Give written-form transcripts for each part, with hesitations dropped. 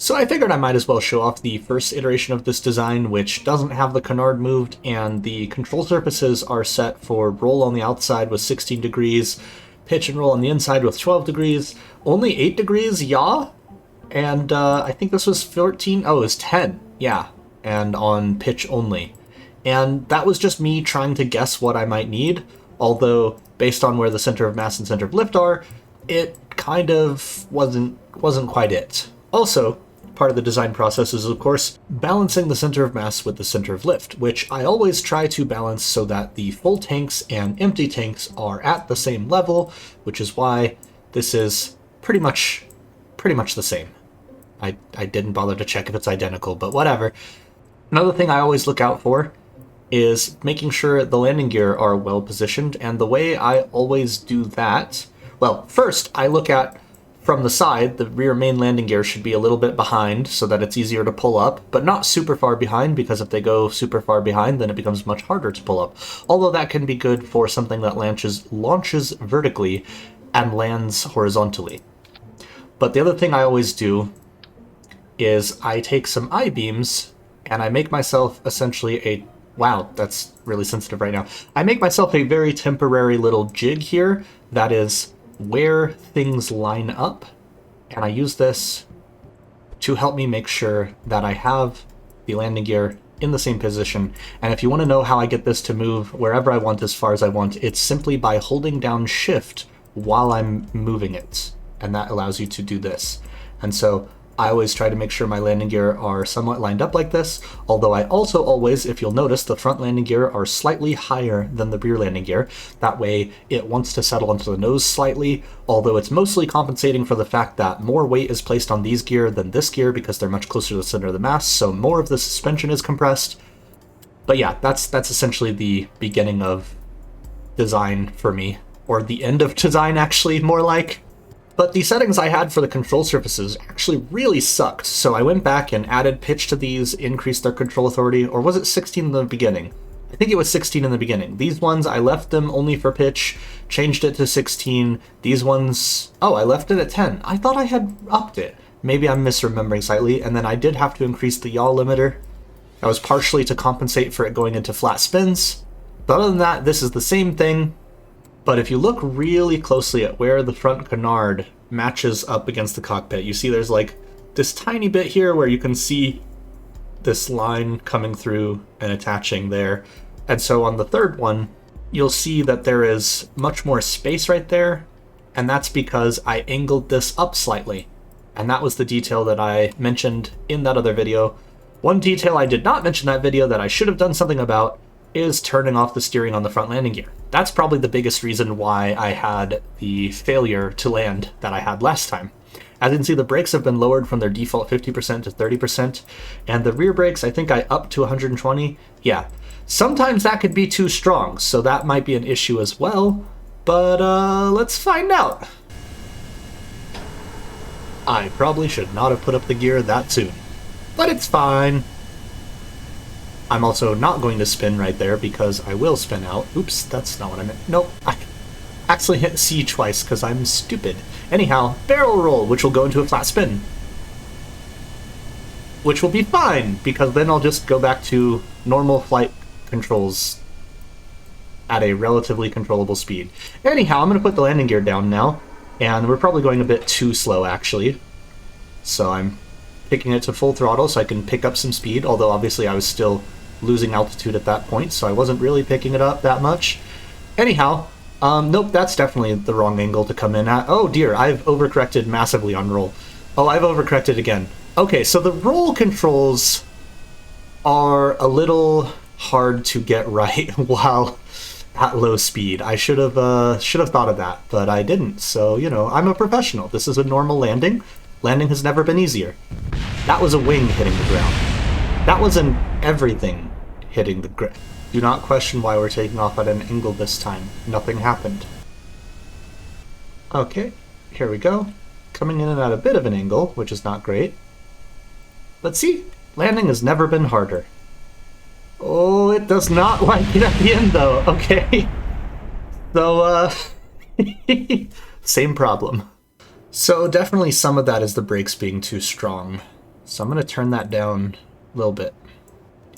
So I figured I might as well show off the first iteration of this design, which doesn't have the canard moved, and the control surfaces are set for roll on the outside with 16 degrees, pitch and roll on the inside with 12 degrees, only 8 degrees, yaw, and I think this was 14, oh, it was 10, yeah, and on pitch only. And that was just me trying to guess what I might need, although based on where the center of mass and center of lift are, it kind of wasn't quite it. Also, part of the design process is, of course, balancing the center of mass with the center of lift, which I always try to balance so that the full tanks and empty tanks are at the same level, which is why this is pretty much the same. I didn't bother to check if it's identical, but whatever. Another thing I always look out for is making sure the landing gear are well positioned, and the way I always do that, well, first I look at from the side, the rear main landing gear should be a little bit behind so that it's easier to pull up, but not super far behind, because if they go super far behind, then it becomes much harder to pull up. Although that can be good for something that launches vertically and lands horizontally. But the other thing I always do is I take some I-beams and I make myself essentially a... Wow, that's really sensitive right now. I make myself a very temporary little jig here that is where things line up, and I use this to help me make sure that I have the landing gear in the same position. And if you want to know how I get this to move wherever I want as far as I want, it's simply by holding down shift while I'm moving it, and that allows you to do this. And so I always try to make sure my landing gear are somewhat lined up like this, although I also always, if you'll notice, the front landing gear are slightly higher than the rear landing gear. That way it wants to settle onto the nose slightly, although it's mostly compensating for the fact that more weight is placed on these gear than this gear because they're much closer to the center of the mass, so more of the suspension is compressed. But yeah, that's essentially the beginning of design for me, or the end of design actually, more like. But the settings I had for the control surfaces actually really sucked, so I went back and added pitch to these, increased their control authority, or was it 16 in the beginning? I think it was 16 in the beginning. These ones, I left them only for pitch, changed it to 16. These ones, oh, I left it at 10. I thought I had upped it. Maybe I'm misremembering slightly, and then I did have to increase the yaw limiter. That was partially to compensate for it going into flat spins. But other than that, this is the same thing. But if you look really closely at where the front canard matches up against the cockpit, you see there's like this tiny bit here where you can see this line coming through and attaching there. And so on the third one, you'll see that there is much more space right there, and that's because I angled this up slightly. And that was the detail that I mentioned in that other video. One detail I did not mention in that video that I should have done something about is turning off the steering on the front landing gear. That's probably the biggest reason why I had the failure to land that I had last time. As you can see, the brakes have been lowered from their default 50% to 30%, and the rear brakes, I think I upped to 120. Yeah, sometimes that could be too strong, so that might be an issue as well, but let's find out. I probably should not have put up the gear that soon, but it's fine. I'm also not going to spin right there because I will spin out. Oops, that's not what I meant. Nope, I accidentally hit C twice because I'm stupid. Anyhow, barrel roll, which will go into a flat spin. Which will be fine, because then I'll just go back to normal flight controls at a relatively controllable speed. Anyhow, I'm going to put the landing gear down now, and we're probably going a bit too slow, actually. So I'm picking it to full throttle so I can pick up some speed, although obviously I was still losing altitude at that point, so I wasn't really picking it up that much. Anyhow, nope, that's definitely the wrong angle to come in at. Oh dear, I've overcorrected massively on roll. Oh, I've overcorrected again. Okay, so the roll controls are a little hard to get right while at low speed. I should have thought of that, but I didn't. So, you know, I'm a professional. This is a normal landing. Landing has never been easier. That was a wing hitting the ground. That was an everything hitting the ground. Do not question why we're taking off at an angle this time. Nothing happened. Okay, here we go. Coming in at a bit of an angle, which is not great. Let's see. Landing has never been harder. Oh, it does not like it at the end, though. Okay. So, same problem. So definitely some of that is the brakes being too strong. So I'm going to turn that down a little bit.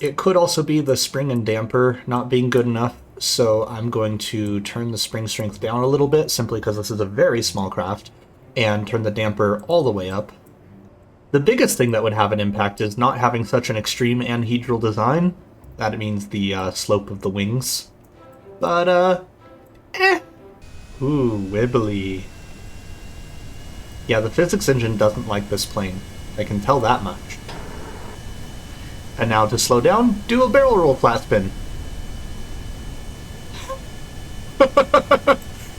It could also be the spring and damper not being good enough, so I'm going to turn the spring strength down a little bit, simply because this is a very small craft, and turn the damper all the way up. The biggest thing that would have an impact is not having such an extreme anhedral design. That means the slope of the wings. But, Ooh, wibbly. Yeah, the physics engine doesn't like this plane. I can tell that much. And now to slow down, do a barrel roll flat spin.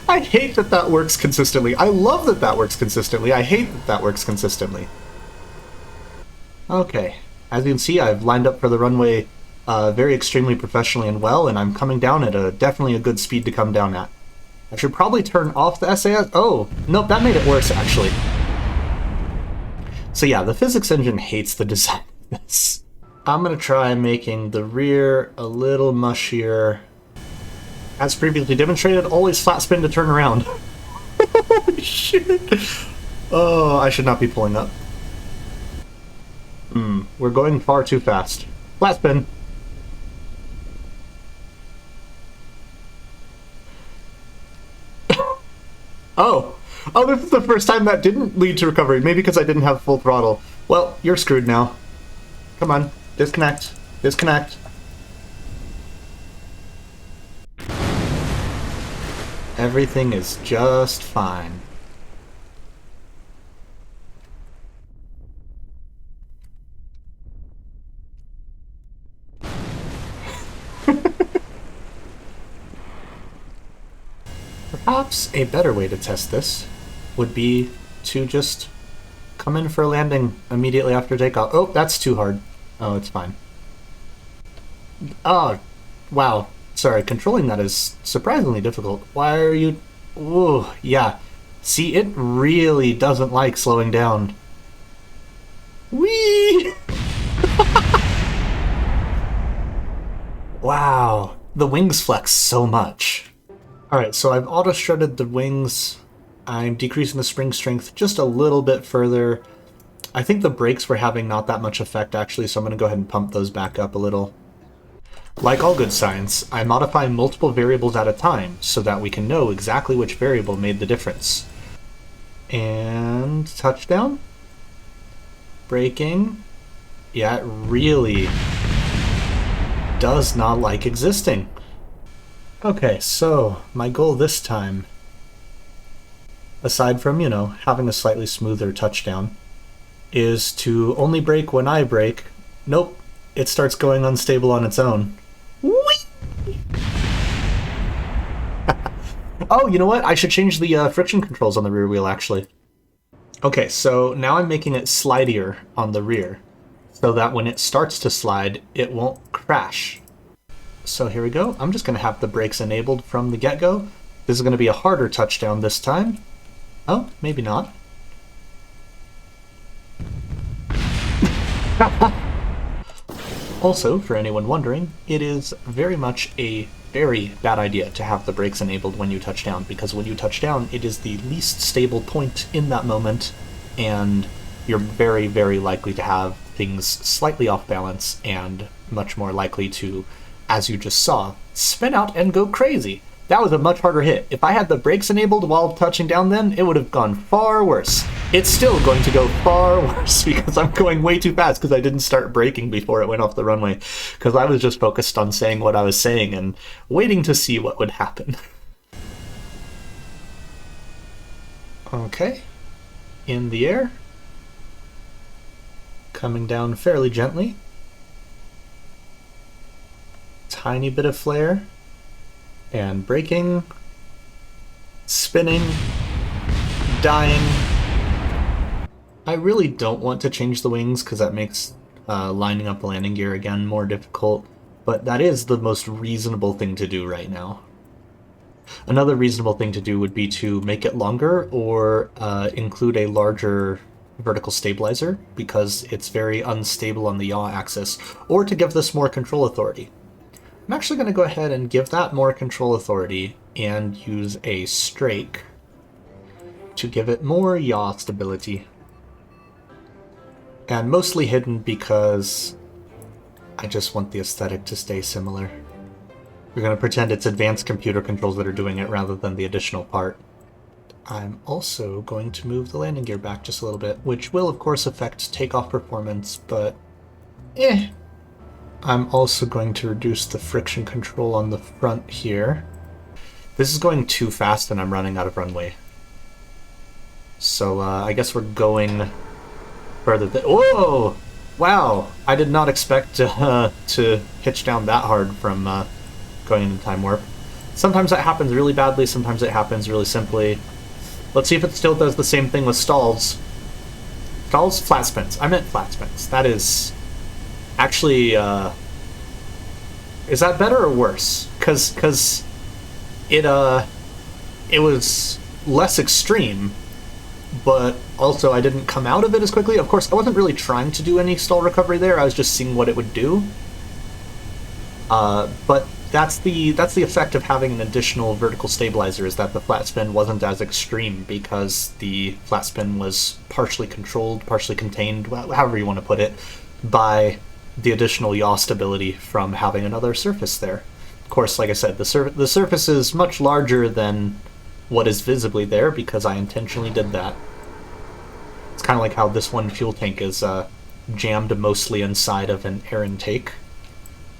I hate that that works consistently. I love that that works consistently. I hate that that works consistently. Okay, as you can see, I've lined up for the runway very extremely professionally and well, and I'm coming down at definitely a good speed to come down at. I should probably turn off the SAS. Oh, nope, that made it worse, actually. So yeah, the physics engine hates the design of this. I'm going to try making the rear a little mushier. As previously demonstrated, always flat spin to turn around. Holy shit! Oh, I should not be pulling up. We're going far too fast. Flat spin. Oh, this is the first time that didn't lead to recovery. Maybe because I didn't have full throttle. Well, you're screwed now. Come on, disconnect. Disconnect. Everything is just fine. Perhaps a better way to test this would be to just come in for a landing immediately after takeoff. Oh, that's too hard. Oh, it's fine. Oh, wow. Sorry, controlling that is surprisingly difficult. Why are you... Ooh, yeah. See, it really doesn't like slowing down. Whee! Wow. The wings flex so much. Alright, so I've auto-strutted the wings. I'm decreasing the spring strength just a little bit further. I think the brakes were having not that much effect, actually, so I'm going to go ahead and pump those back up a little. Like all good science, I modify multiple variables at a time so that we can know exactly which variable made the difference. And touchdown. Braking. Yeah, it really does not like existing. Okay, so my goal this time, aside from, you know, having a slightly smoother touchdown, is to only brake when I brake. Nope, it starts going unstable on its own. Oh, you know what? I should change the friction controls on the rear wheel, actually. Okay, so now I'm making it slidier on the rear, so that when it starts to slide, it won't crash. So here we go. I'm just going to have the brakes enabled from the get-go. This is going to be a harder touchdown this time. Oh, maybe not. Also, for anyone wondering, it is very much a very bad idea to have the brakes enabled when you touch down, because when you touch down, it is the least stable point in that moment, and you're very, very likely to have things slightly off balance and much more likely to, as you just saw, spin out and go crazy. That was a much harder hit. If I had the brakes enabled while touching down then, it would have gone far worse. It's still going to go far worse because I'm going way too fast because I didn't start braking before it went off the runway, because I was just focused on saying what I was saying and waiting to see what would happen. Okay. In the air. Coming down fairly gently. Tiny bit of flare. And braking, spinning, dying. I really don't want to change the wings because that makes lining up the landing gear again more difficult, but that is the most reasonable thing to do right now. Another reasonable thing to do would be to make it longer or include a larger vertical stabilizer because it's very unstable on the yaw axis, or to give this more control authority. I'm actually going to go ahead and give that more control authority and use a strake to give it more yaw stability. And mostly hidden because I just want the aesthetic to stay similar. We're going to pretend it's advanced computer controls that are doing it rather than the additional part. I'm also going to move the landing gear back just a little bit, which will of course affect takeoff performance, but I'm also going to reduce the friction control on the front here. This is going too fast and I'm running out of runway. So I guess we're going further. Whoa! Wow! I did not expect to hitch down that hard from going into time warp. Sometimes that happens really badly, sometimes it happens really simply. Let's see if it still does the same thing with stalls. Stalls? Flat spins. I meant flat spins. That is... Actually, is that better or worse? Because it was less extreme, but also I didn't come out of it as quickly. Of course, I wasn't really trying to do any stall recovery there. I was just seeing what it would do. But that's the effect of having an additional vertical stabilizer, is that the flat spin wasn't as extreme because the flat spin was partially controlled, partially contained, however you want to put it, by the additional yaw stability from having another surface there. Of course, like I said, the surface is much larger than what is visibly there because I intentionally did that. It's kind of like how this one fuel tank is jammed mostly inside of an air intake.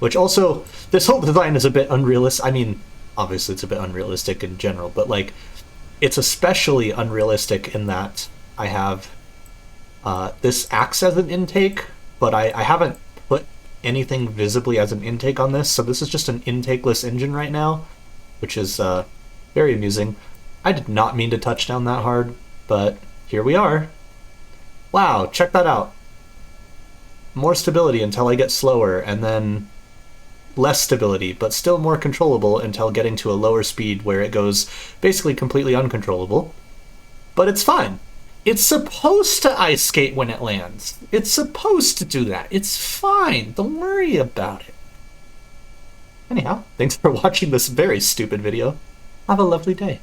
Which also, this whole design is a bit unrealistic. I mean, obviously it's a bit unrealistic in general, but like, it's especially unrealistic in that I have this acts as an intake, but I haven't put anything visibly as an intake on this, so this is just an intakeless engine right now, which is very amusing. I did not mean to touch down that hard, but here we are. Wow, check that out. More stability until I get slower, and then less stability, but still more controllable until getting to a lower speed where it goes basically completely uncontrollable. But it's fine. It's supposed to ice skate when it lands. It's supposed to do that. It's fine. Don't worry about it. Anyhow, thanks for watching this very stupid video. Have a lovely day.